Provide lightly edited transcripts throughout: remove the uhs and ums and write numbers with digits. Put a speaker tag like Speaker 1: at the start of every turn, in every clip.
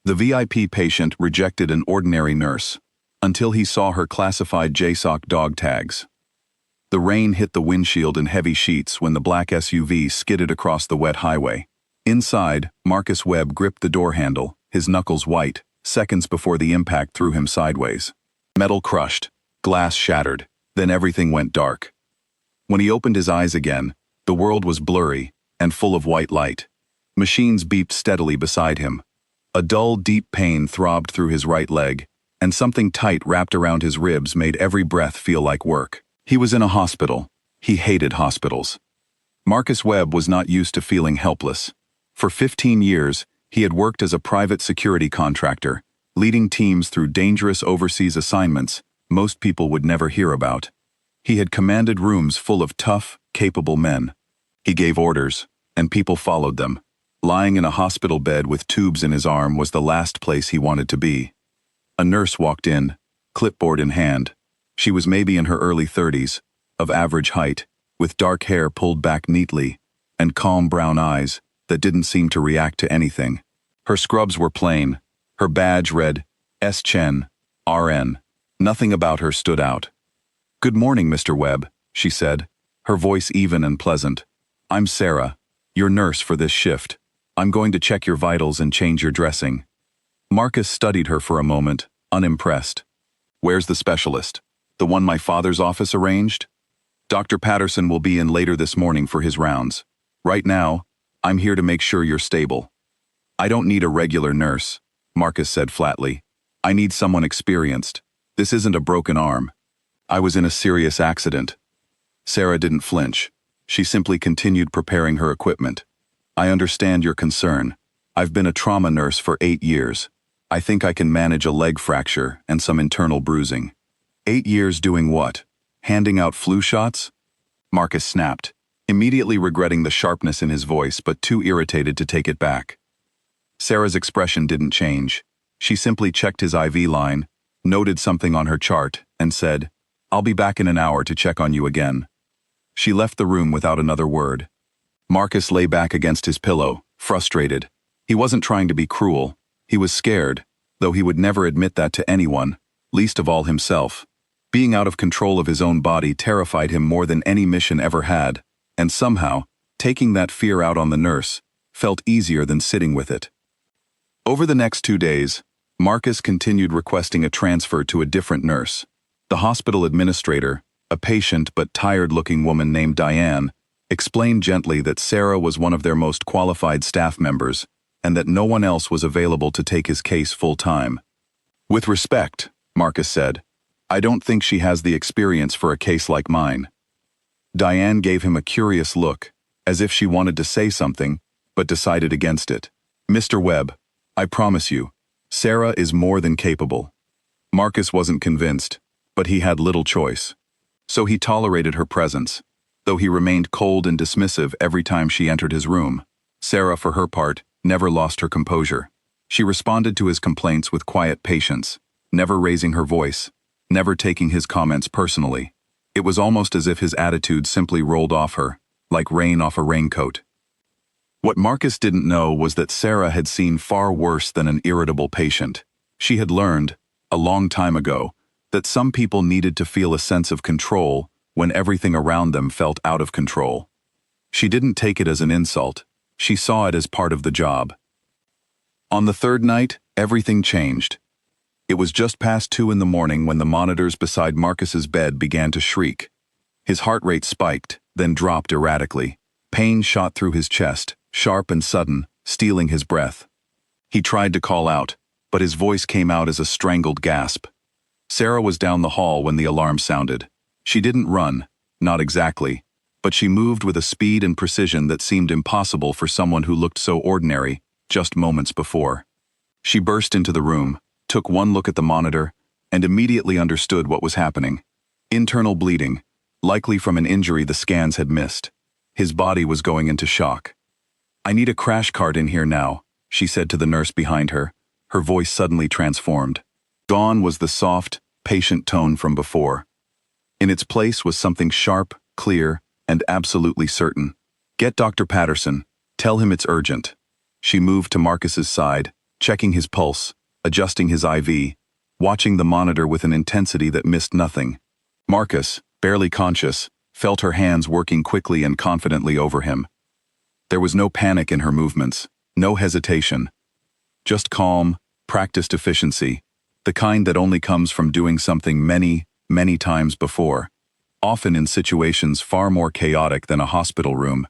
Speaker 1: The VIP patient rejected an ordinary nurse until he saw her classified JSOC dog tags. The rain hit the windshield in heavy sheets when the black SUV skidded across the wet highway. Inside, Marcus Webb gripped the door handle, his knuckles white, seconds before the impact threw him sideways. Metal crushed, glass shattered, then everything went dark. When he opened his eyes again, the world was blurry and full of white light. Machines beeped steadily beside him. A dull, deep pain throbbed through his right leg, and something tight wrapped around his ribs made every breath feel like work. He was in a hospital. He hated hospitals. Marcus Webb was not used to feeling helpless. For 15 years, he had worked as a private security contractor, leading teams through dangerous overseas assignments most people would never hear about. He had commanded rooms full of tough, capable men. He gave orders, and people followed them. Lying in a hospital bed with tubes in his arm was the last place he wanted to be. A nurse walked in, clipboard in hand. She was maybe in her early 30s, of average height, with dark hair pulled back neatly, and calm brown eyes that didn't seem to react to anything. Her scrubs were plain. Her badge read, S. Chen, RN. Nothing about her stood out. "Good morning, Mr. Webb," she said, her voice even and pleasant. "I'm Sarah, your nurse for this shift. I'm going to check your vitals and change your dressing." Marcus studied her for a moment, unimpressed. "Where's the specialist? The one my father's office arranged?" "Dr. Patterson will be in later this morning for his rounds. Right now, I'm here to make sure you're stable." "I don't need a regular nurse," Marcus said flatly. "I need someone experienced. This isn't a broken arm. I was in a serious accident." Sarah didn't flinch. She simply continued preparing her equipment. "I understand your concern. I've been a trauma nurse for 8 years. I think I can manage a leg fracture and some internal bruising." 8 years doing what? Handing out flu shots? Marcus snapped, immediately regretting the sharpness in his voice but too irritated to take it back. Sarah's expression didn't change. She simply checked his IV line, noted something on her chart, and said, "I'll be back in an hour to check on you again." She left the room without another word. Marcus lay back against his pillow, frustrated. He wasn't trying to be cruel. He was scared, though he would never admit that to anyone, least of all himself. Being out of control of his own body terrified him more than any mission ever had, and somehow, taking that fear out on the nurse felt easier than sitting with it. Over the next 2 days, Marcus continued requesting a transfer to a different nurse. The hospital administrator, a patient but tired-looking woman named Diane, explained gently that Sarah was one of their most qualified staff members and that no one else was available to take his case full-time. "With respect," Marcus said, "I don't think she has the experience for a case like mine." Diane gave him a curious look, as if she wanted to say something, but decided against it. "Mr. Webb, I promise you, Sarah is more than capable." Marcus wasn't convinced, but he had little choice. So he tolerated her presence, though he remained cold and dismissive every time she entered his room. Sarah, for her part, never lost her composure. She responded to his complaints with quiet patience, never raising her voice, never taking his comments personally. It was almost as if his attitude simply rolled off her, like rain off a raincoat. What Marcus didn't know was that Sarah had seen far worse than an irritable patient. She had learned, a long time ago, that some people needed to feel a sense of control when everything around them felt out of control. She didn't take it as an insult. She saw it as part of the job. On the third night, everything changed. It was just past 2 in the morning when the monitors beside Marcus's bed began to shriek. His heart rate spiked, then dropped erratically. Pain shot through his chest, sharp and sudden, stealing his breath. He tried to call out, but his voice came out as a strangled gasp. Sarah was down the hall when the alarm sounded. She didn't run, not exactly, but she moved with a speed and precision that seemed impossible for someone who looked so ordinary just moments before. She burst into the room, took one look at the monitor, and immediately understood what was happening. Internal bleeding, likely from an injury the scans had missed. His body was going into shock. "I need a crash cart in here now," she said to the nurse behind her, her voice suddenly transformed. Gone was the soft, patient tone from before. In its place was something sharp, clear, and absolutely certain. "Get Dr. Patterson. Tell him it's urgent." She moved to Marcus's side, checking his pulse, adjusting his IV, watching the monitor with an intensity that missed nothing. Marcus, barely conscious, felt her hands working quickly and confidently over him. There was no panic in her movements, no hesitation. Just calm, practiced efficiency, the kind that only comes from doing something many, many times before, often in situations far more chaotic than a hospital room.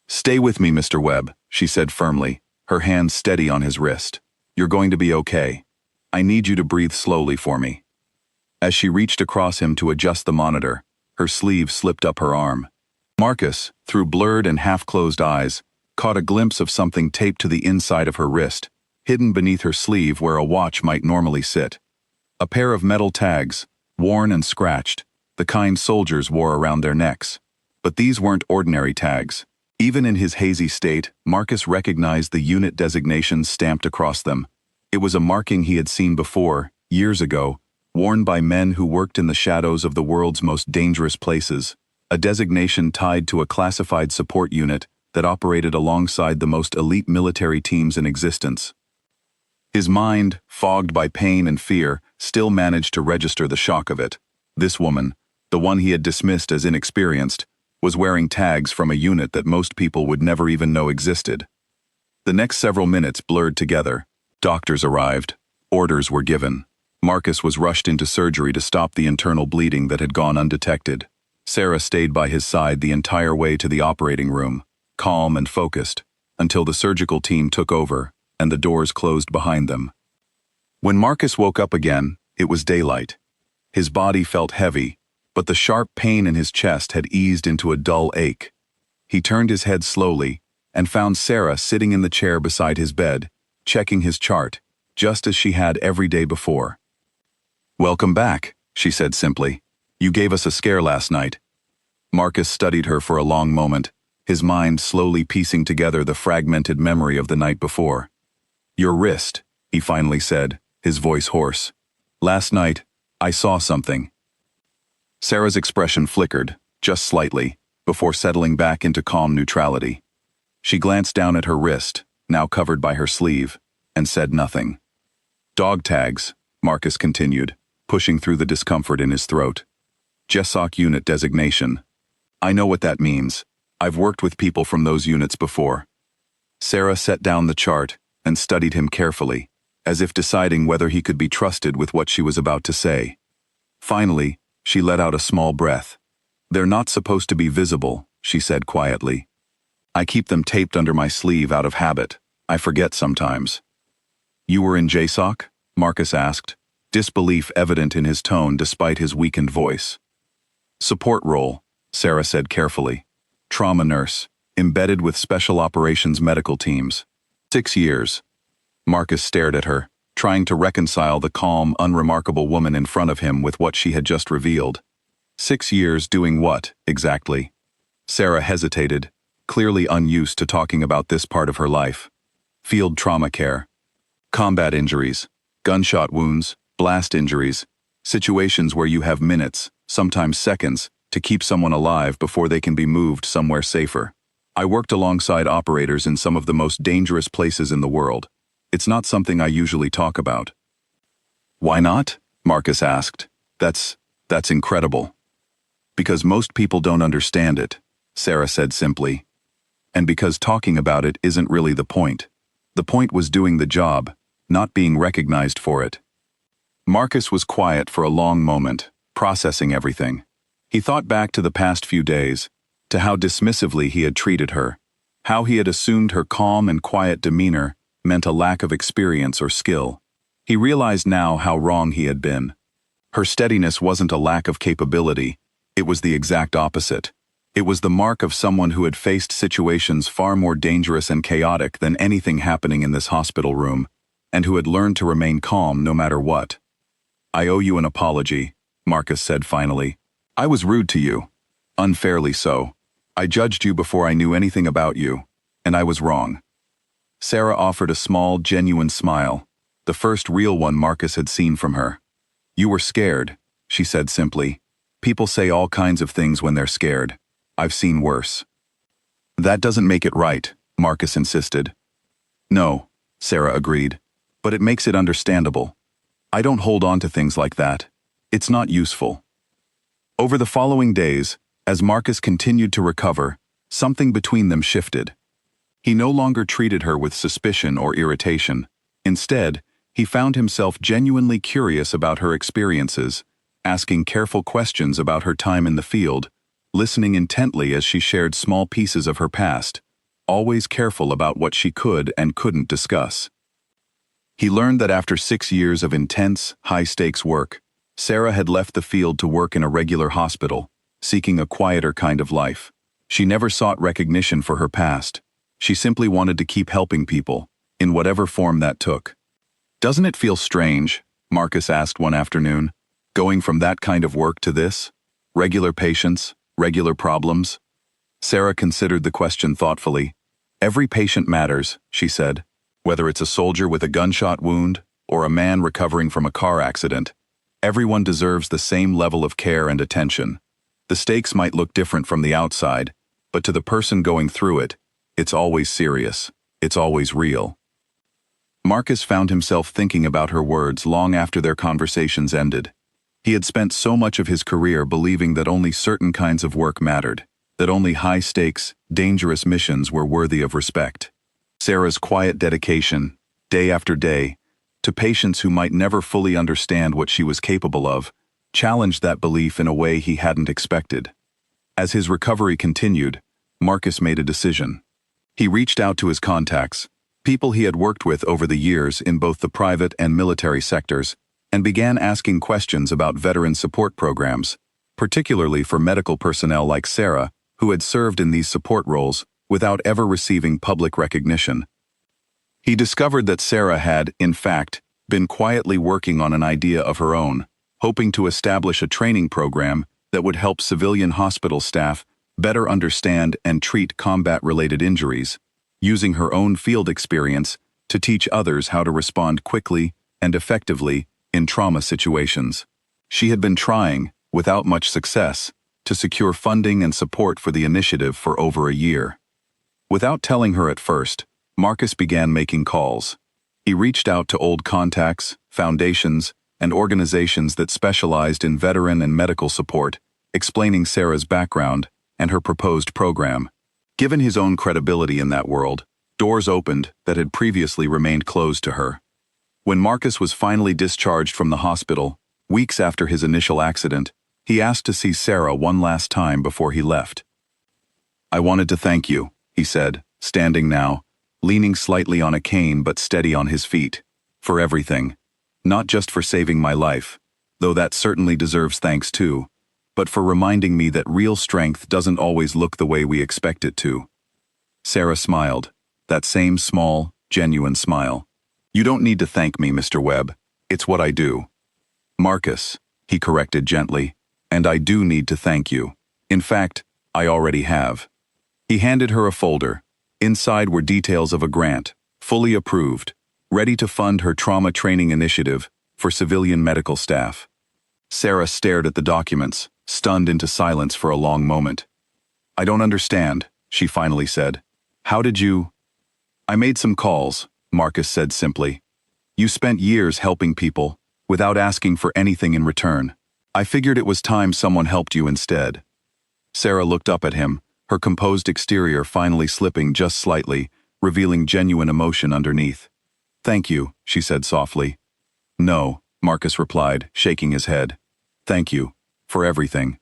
Speaker 1: "Stay with me, Mr. Webb," she said firmly, her hand steady on his wrist. "You're going to be okay. I need you to breathe slowly for me." As she reached across him to adjust the monitor, her sleeve slipped up her arm. Marcus, through blurred and half-closed eyes, caught a glimpse of something taped to the inside of her wrist, hidden beneath her sleeve where a watch might normally sit. A pair of metal tags, worn and scratched, the kind soldiers wore around their necks. But these weren't ordinary tags. Even in his hazy state, Marcus recognized the unit designations stamped across them. It was a marking he had seen before, years ago, worn by men who worked in the shadows of the world's most dangerous places, a designation tied to a classified support unit that operated alongside the most elite military teams in existence. His mind, fogged by pain and fear, still managed to register the shock of it. This woman, the one he had dismissed as inexperienced, was wearing tags from a unit that most people would never even know existed. The next several minutes blurred together. Doctors arrived. Orders were given. Marcus was rushed into surgery to stop the internal bleeding that had gone undetected. Sarah stayed by his side the entire way to the operating room, calm and focused, until the surgical team took over and the doors closed behind them. When Marcus woke up again, it was daylight. His body felt heavy, but the sharp pain in his chest had eased into a dull ache. He turned his head slowly and found Sarah sitting in the chair beside his bed, checking his chart, just as she had every day before. "Welcome back," she said simply. "You gave us a scare last night." Marcus studied her for a long moment, his mind slowly piecing together the fragmented memory of the night before. "Your wrist," he finally said, his voice hoarse. "Last night, I saw something." Sarah's expression flickered, just slightly, before settling back into calm neutrality. She glanced down at her wrist, now covered by her sleeve, and said nothing. "Dog tags," Marcus continued, pushing through the discomfort in his throat. "JSOC unit designation. I know what that means. I've worked with people from those units before." Sarah set down the chart and studied him carefully, as if deciding whether he could be trusted with what she was about to say. Finally, she let out a small breath. "They're not supposed to be visible," she said quietly. "I keep them taped under my sleeve out of habit. I forget sometimes." "You were in JSOC?" Marcus asked, disbelief evident in his tone despite his weakened voice. "Support role," Sarah said carefully. "Trauma nurse, embedded with special operations medical teams. 6 years. Marcus stared at her, trying to reconcile the calm, unremarkable woman in front of him with what she had just revealed. 6 years doing what, exactly? Sarah hesitated, clearly unused to talking about this part of her life. Field trauma care. Combat injuries. Gunshot wounds, blast injuries. Situations where you have minutes, sometimes seconds, to keep someone alive before they can be moved somewhere safer. I worked alongside operators in some of the most dangerous places in the world. It's not something I usually talk about." "Why not?" Marcus asked. That's incredible." "Because most people don't understand it," Sarah said simply. "And because talking about it isn't really the point. The point was doing the job, not being recognized for it." Marcus was quiet for a long moment, processing everything. He thought back to the past few days, to how dismissively he had treated her, how he had assumed her calm and quiet demeanor meant a lack of experience or skill. He realized now how wrong he had been. Her steadiness wasn't a lack of capability, it was the exact opposite. It was the mark of someone who had faced situations far more dangerous and chaotic than anything happening in this hospital room, and who had learned to remain calm no matter what. "I owe you an apology," Marcus said finally. "I was rude to you. Unfairly so. I judged you before I knew anything about you, and I was wrong." Sarah offered a small, genuine smile, the first real one Marcus had seen from her. "You were scared," she said simply. "People say all kinds of things when they're scared. I've seen worse." "That doesn't make it right," Marcus insisted. "No," Sarah agreed. But it makes it understandable. I don't hold on to things like that. It's not useful. Over the following days, as Marcus continued to recover, something between them shifted. He no longer treated her with suspicion or irritation. Instead, he found himself genuinely curious about her experiences, asking careful questions about her time in the field, listening intently as she shared small pieces of her past, always careful about what she could and couldn't discuss. He learned that after 6 years of intense, high-stakes work, Sarah had left the field to work in a regular hospital, seeking a quieter kind of life. She never sought recognition for her past. She simply wanted to keep helping people, in whatever form that took. "Doesn't it feel strange?" Marcus asked one afternoon, "going from that kind of work to this? Regular patients, regular problems?" Sarah considered the question thoughtfully. "Every patient matters," she said. "Whether it's a soldier with a gunshot wound or a man recovering from a car accident, everyone deserves the same level of care and attention. The stakes might look different from the outside, but to the person going through it, it's always serious. It's always real." Marcus found himself thinking about her words long after their conversations ended. He had spent so much of his career believing that only certain kinds of work mattered, that only high-stakes, dangerous missions were worthy of respect. Sarah's quiet dedication, day after day, to patients who might never fully understand what she was capable of, challenged that belief in a way he hadn't expected. As his recovery continued, Marcus made a decision. He reached out to his contacts, people he had worked with over the years in both the private and military sectors, and began asking questions about veteran support programs, particularly for medical personnel like Sarah, who had served in these support roles without ever receiving public recognition. He discovered that Sarah had, in fact, been quietly working on an idea of her own, hoping to establish a training program that would help civilian hospital staff better understand and treat combat-related injuries, using her own field experience to teach others how to respond quickly and effectively in trauma situations. She had been trying, without much success, to secure funding and support for the initiative for over a year. Without telling her at first, Marcus began making calls. He reached out to old contacts, foundations, and organizations that specialized in veteran and medical support, explaining Sarah's background and her proposed program. Given his own credibility in that world, doors opened that had previously remained closed to her. When Marcus was finally discharged from the hospital, weeks after his initial accident, he asked to see Sarah one last time before he left. "I wanted to thank you," he said, standing now, leaning slightly on a cane but steady on his feet, "for everything. Not just for saving my life, though that certainly deserves thanks too, but for reminding me that real strength doesn't always look the way we expect it to." Sarah smiled, that same small, genuine smile. "You don't need to thank me, Mr. Webb. It's what I do." "Marcus," he corrected gently, "and I do need to thank you. In fact, I already have." He handed her a folder. Inside were details of a grant, fully approved, ready to fund her trauma training initiative for civilian medical staff. Sarah stared at the documents, stunned into silence for a long moment. "I don't understand," she finally said. "How did you—" "I made some calls," Marcus said simply. "You spent years helping people, without asking for anything in return. I figured it was time someone helped you instead." Sarah looked up at him, her composed exterior finally slipping just slightly, revealing genuine emotion underneath. "Thank you," she said softly. "No," Marcus replied, shaking his head. "Thank you, for everything."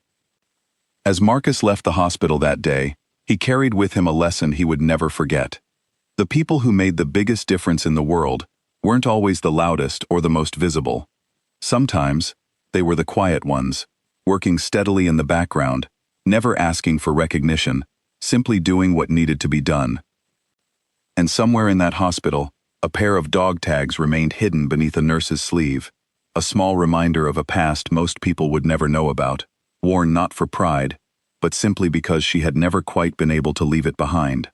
Speaker 1: As Marcus left the hospital that day, he carried with him a lesson he would never forget. The people who made the biggest difference in the world weren't always the loudest or the most visible. Sometimes, they were the quiet ones, working steadily in the background, never asking for recognition, simply doing what needed to be done. And somewhere in that hospital, a pair of dog tags remained hidden beneath a nurse's sleeve, a small reminder of a past most people would never know about, worn not for pride, but simply because she had never quite been able to leave it behind.